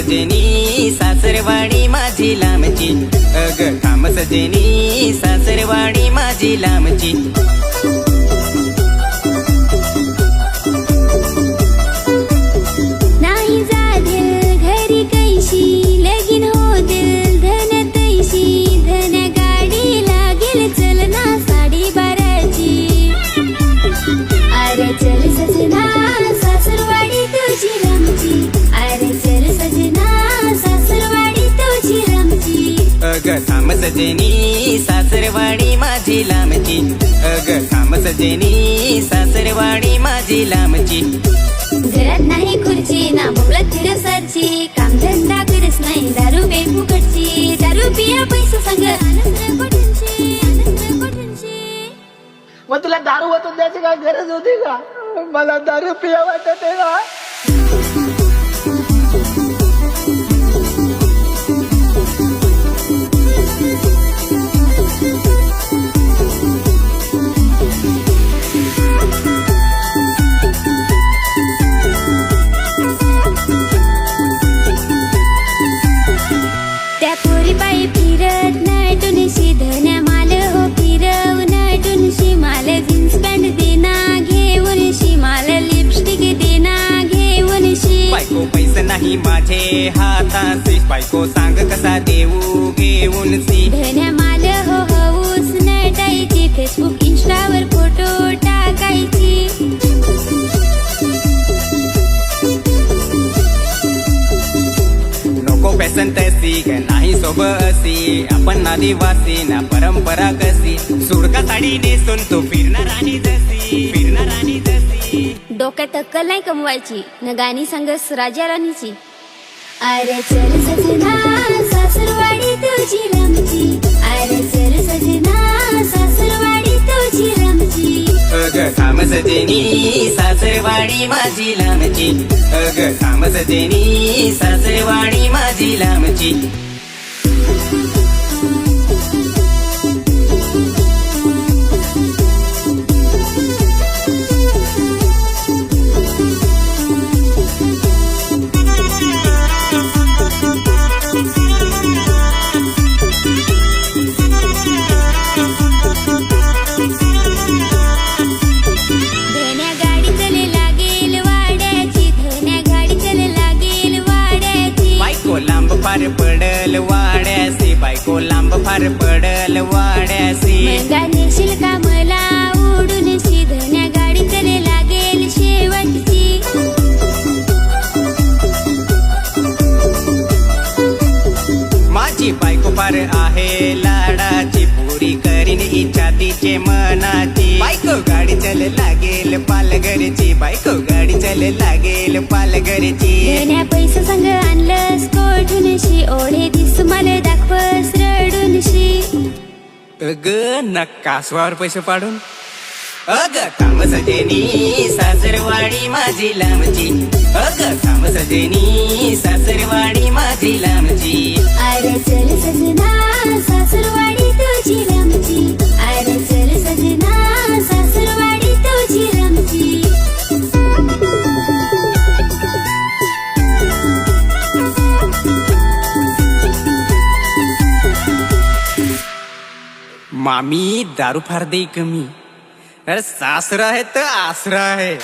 सजनी सासरवाडी माझी लांबची, अग थांब सजनी सासरवाडी माझी लांबची. नाही जाधील घरी कैशी लगीन होतील धन तैशी, धन गाडी लागेल चल ना साडी बाराची. अरे चल सजना सासरवाडी तुझी लांबची, अरे चल सजना सासरवाडी तुझी लांबची. अग थांब सजनी सासरवाडी माझी लांबची, अग थांब सजनी सासरवाडी माझी लांबची. घरात नाही खुर्ची ना बोलत फिरसाची, काम धंदा करत नाही दारू पे फुकटची. दारू पिया पैसा संग आनंद कोठूनची, आनंद कोठूनची. मग तुला दारू वाटून द्यायची काय गरज होती का? मला दारू पिया वाटत आहे का? त्या पोरी पायी फिरत नटूनशी धन्या माल हो फिरवून नटूनशी माल जीन्स पॅन्ट देना घेऊन शी माल लिपस्टिक देना घेऊन शी. बायको पैसे नाही माझे हाताशी, बायको सांग कसा देऊ घेऊन सी. धन्या माल हो हऊस नटायची, फेसबुक इंस्टावर फोटो टाकायची. नको फॅशन तशी नाही सोबसी, आपण आदिवासी ना परंपरा कशी. सुडका साडी नेसून तू फिरणार आणि जशी, फिरणार आणि जशी. डोक्यात अक्कल नाही कमवायची न गाणी सांगस राजा राणीची. अरे चल सजना सासरवाडी तुझी लांबची, अरे चल सजना सासरवाडी तुझी लांबची. अग थांब सजनी सासरवाडी माझी लांबची, अग थांब सजनी सासरवाडी माझी लांबची. धन्या गाडी चले लागेल वाड्याची, धन्या गाडी चले लागेल वाड्याची. बायको लांब फार पडल वाड्यासी, बायको लांब फार पडल वाड्यासी. मंगा नेशील का मला उडून शी, धन्या गाडी चले लागेल शेवटची. माझी बायको फार आहे लाडाची, पुरी करीन इच्छा तिचे मनाची. बायको गाडी चल लागेल पालघरची, बायको गाडी चल लागेल पालघरची. धन्या पैसा संग आणलंस कोठून शी, ओढे दिस मला दाखवस रडून शी. अग नकासवावर पैसे पाडून, अग थांब सजनी सासरवाडी माझी लांबची, अग थांब सजनी सासरवाडी माझी लांबची. अरे चल सजना सासरवाडी तुझी लांबची, अरे चल सजना सासरवाडी तुझी लांबची. मामी दारू फार दे कमी, अरे सासरा आहे तर आसरा आहे.